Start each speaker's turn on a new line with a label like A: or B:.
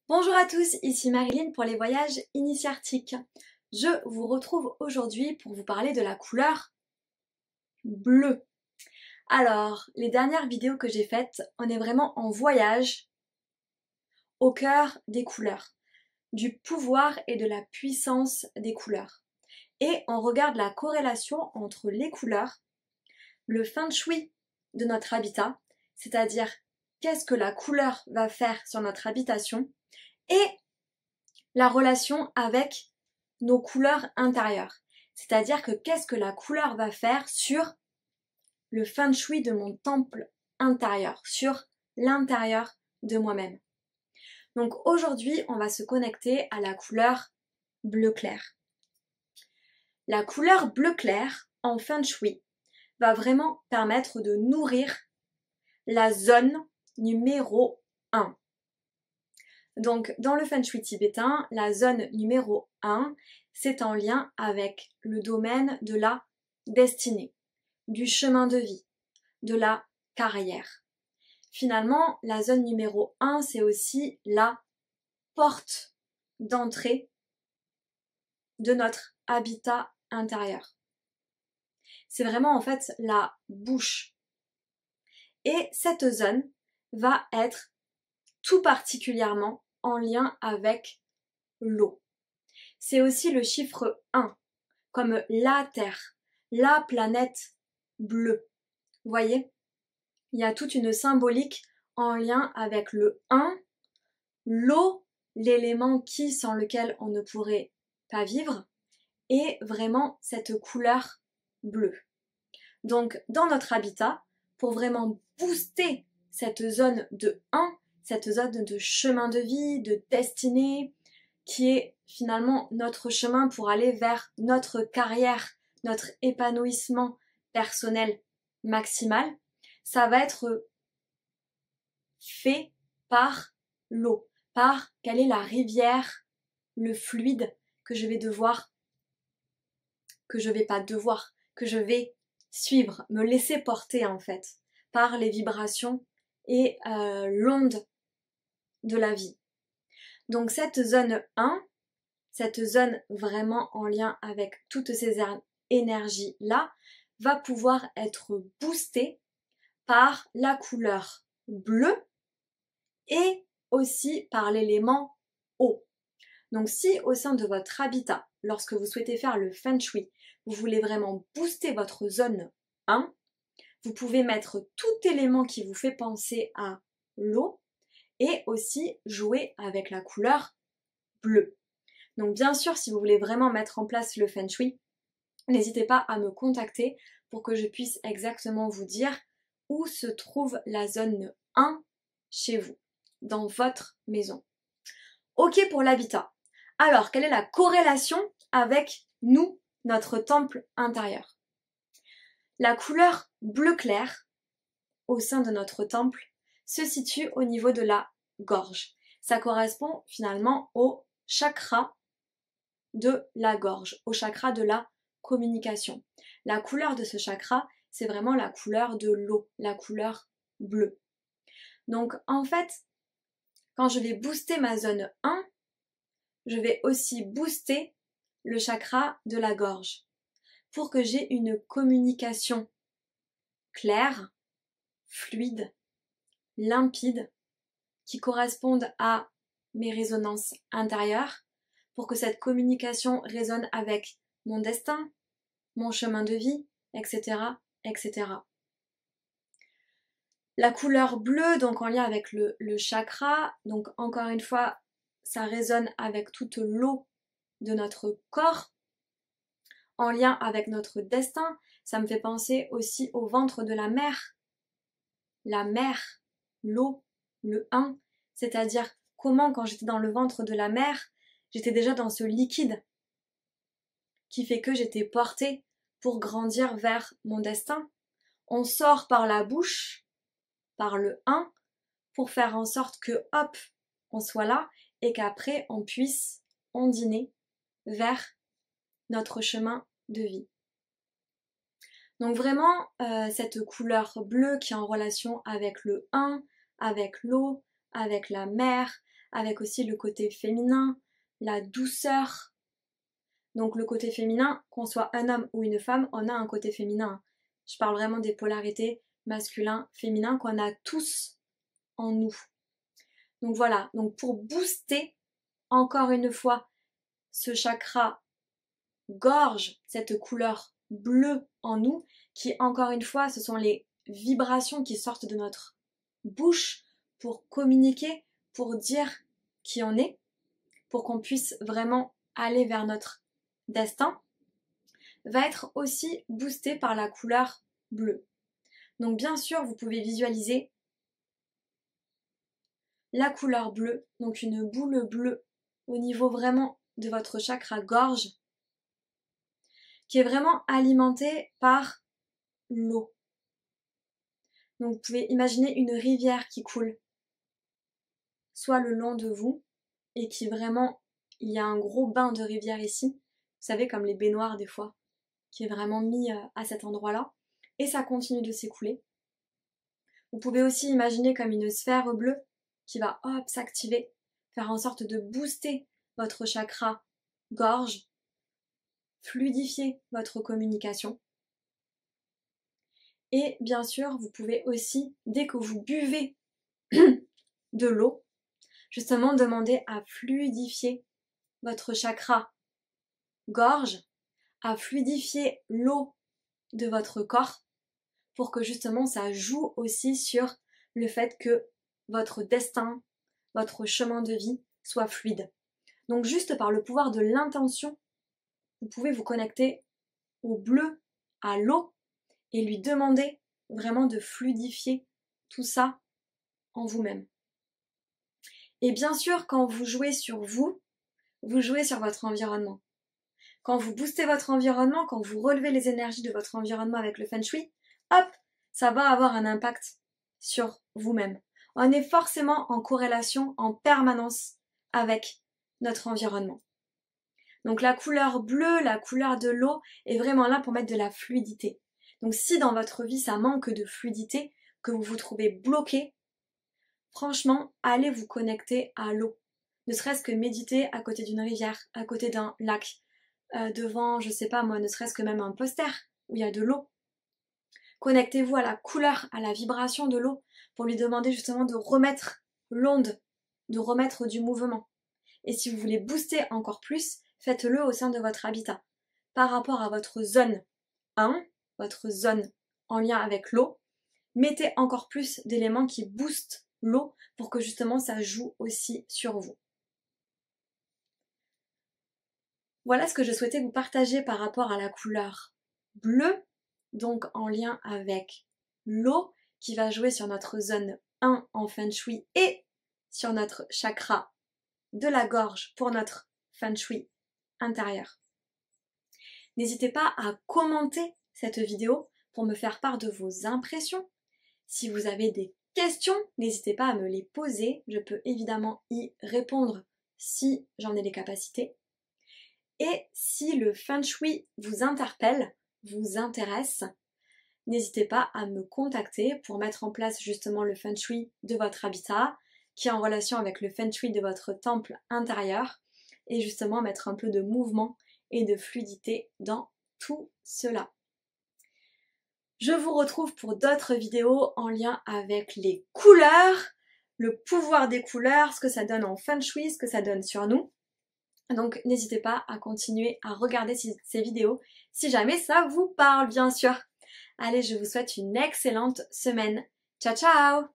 A: Bonjour à tous, ici Marilyn pour les voyages initiatiques. Je vous retrouve aujourd'hui pour vous parler de la couleur bleue. Alors, les dernières vidéos que j'ai faites, on est vraiment en voyage au cœur des couleurs, du pouvoir et de la puissance des couleurs. Et on regarde la corrélation entre les couleurs, le feng shui de notre habitat, c'est-à-dire qu'est-ce que la couleur va faire sur notre habitation, et la relation avec nos couleurs intérieures. C'est-à-dire que qu'est-ce que la couleur va faire sur le feng shui de mon temple intérieur, sur l'intérieur de moi-même. Donc aujourd'hui, on va se connecter à la couleur bleu clair. La couleur bleu clair en feng shui va vraiment permettre de nourrir la zone numéro 1. Donc dans le feng shui tibétain, la zone numéro 1, c'est en lien avec le domaine de la destinée, du chemin de vie, de la carrière. Finalement, la zone numéro 1, c'est aussi la porte d'entrée de notre habitat intérieur. C'est vraiment en fait la bouche. Et cette zone va être tout particulièrement en lien avec l'eau. C'est aussi le chiffre 1, comme la Terre, la planète bleue. Vous voyez, il y a toute une symbolique en lien avec le 1, l'eau, l'élément qui sans lequel on ne pourrait pas vivre, et vraiment cette couleur bleue. Donc dans notre habitat, pour vraiment booster cette zone de 1, cette zone de chemin de vie, de destinée, qui est finalement notre chemin pour aller vers notre carrière, notre épanouissement personnel maximal, ça va être fait par l'eau, par quelle est la rivière, le fluide que je vais devoir, que je vais suivre, me laisser porter en fait, par les vibrations et l'onde de la vie. Donc cette zone 1, cette zone vraiment en lien avec toutes ces énergies-là, va pouvoir être boostée par la couleur bleue et aussi par l'élément eau. Donc si au sein de votre habitat, lorsque vous souhaitez faire le feng shui, vous voulez vraiment booster votre zone 1, vous pouvez mettre tout élément qui vous fait penser à l'eau et aussi jouer avec la couleur bleue. Donc bien sûr, si vous voulez vraiment mettre en place le feng shui, n'hésitez pas à me contacter pour que je puisse exactement vous dire où se trouve la zone 1 chez vous, dans votre maison. Ok pour l'habitat. Alors, quelle est la corrélation avec nous, notre temple intérieur? La couleur bleu clair au sein de notre temple se situe au niveau de la gorge. Ça correspond finalement au chakra de la gorge, au chakra de la communication. La couleur de ce chakra, c'est vraiment la couleur de l'eau, la couleur bleue. Donc en fait, quand je vais booster ma zone 1, je vais aussi booster le chakra de la gorge pour que j'ai une communication claire, fluide, limpide, qui corresponde à mes résonances intérieures, pour que cette communication résonne avec mon destin, mon chemin de vie, etc., etc. La couleur bleue, donc en lien avec le chakra, donc encore une fois, ça résonne avec toute l'eau de notre corps, en lien avec notre destin. Ça me fait penser aussi au ventre de la mer, l'eau, le 1, c'est-à-dire comment quand j'étais dans le ventre de la mer, j'étais déjà dans ce liquide qui fait que j'étais portée pour grandir vers mon destin. On sort par la bouche, par le 1, pour faire en sorte que, hop, on soit là et qu'après on puisse ondiner vers notre chemin de vie. Donc vraiment, cette couleur bleue qui est en relation avec le 1, avec l'eau, avec la mer, avec aussi le côté féminin, la douceur. Donc le côté féminin, qu'on soit un homme ou une femme, on a un côté féminin. Je parle vraiment des polarités masculin, féminin qu'on a tous en nous. Donc voilà, donc pour booster encore une fois ce chakra gorge, cette couleur bleue en nous, qui encore une fois ce sont les vibrations qui sortent de notre bouche pour communiquer, pour dire qui on est, pour qu'on puisse vraiment aller vers notre destin, va être aussi boosté par la couleur bleue. Donc bien sûr, vous pouvez visualiser la couleur bleue, donc une boule bleue au niveau vraiment de votre chakra gorge, qui est vraiment alimentée par l'eau. Donc vous pouvez imaginer une rivière qui coule, soit le long de vous, et qui vraiment, il y a un gros bain de rivière ici, vous savez comme les baignoires des fois, qui est vraiment mis à cet endroit-là, et ça continue de s'écouler. Vous pouvez aussi imaginer comme une sphère bleue qui va hop s'activer, faire en sorte de booster votre chakra gorge, fluidifier votre communication. Et bien sûr, vous pouvez aussi, dès que vous buvez de l'eau, justement demander à fluidifier votre chakra gorge, à fluidifier l'eau de votre corps pour que justement ça joue aussi sur le fait que votre destin, votre chemin de vie soit fluide. Donc juste par le pouvoir de l'intention, vous pouvez vous connecter au bleu, à l'eau, et lui demander vraiment de fluidifier tout ça en vous-même. Et bien sûr, quand vous jouez sur vous, vous jouez sur votre environnement. Quand vous boostez votre environnement, quand vous relevez les énergies de votre environnement avec le Feng Shui, hop, ça va avoir un impact sur vous-même. On est forcément en corrélation en permanence avec notre environnement. Donc la couleur bleue, la couleur de l'eau est vraiment là pour mettre de la fluidité. Donc si dans votre vie ça manque de fluidité, que vous vous trouvez bloqué, franchement, allez vous connecter à l'eau. Ne serait-ce que méditer à côté d'une rivière, à côté d'un lac, devant, je sais pas moi, ne serait-ce que même un poster où il y a de l'eau. Connectez-vous à la couleur, à la vibration de l'eau pour lui demander justement de remettre l'onde, de remettre du mouvement. Et si vous voulez booster encore plus, faites-le au sein de votre habitat. Par rapport à votre zone 1, votre zone en lien avec l'eau, mettez encore plus d'éléments qui boostent l'eau pour que justement ça joue aussi sur vous. Voilà ce que je souhaitais vous partager par rapport à la couleur bleue, donc en lien avec l'eau qui va jouer sur notre zone 1 en Feng Shui et sur notre chakra de la gorge pour notre Feng Shui intérieur. N'hésitez pas à commenter cette vidéo pour me faire part de vos impressions. Si vous avez des questions, n'hésitez pas à me les poser. Je peux évidemment y répondre si j'en ai les capacités. Et si le Feng Shui vous interpelle, vous intéresse, n'hésitez pas à me contacter pour mettre en place justement le Feng Shui de votre habitat, qui est en relation avec le Feng Shui de votre temple intérieur, et justement mettre un peu de mouvement et de fluidité dans tout cela. Je vous retrouve pour d'autres vidéos en lien avec les couleurs, le pouvoir des couleurs, ce que ça donne en Feng Shui, ce que ça donne sur nous. Donc n'hésitez pas à continuer à regarder ces vidéos si jamais ça vous parle bien sûr. Allez, je vous souhaite une excellente semaine. Ciao ciao!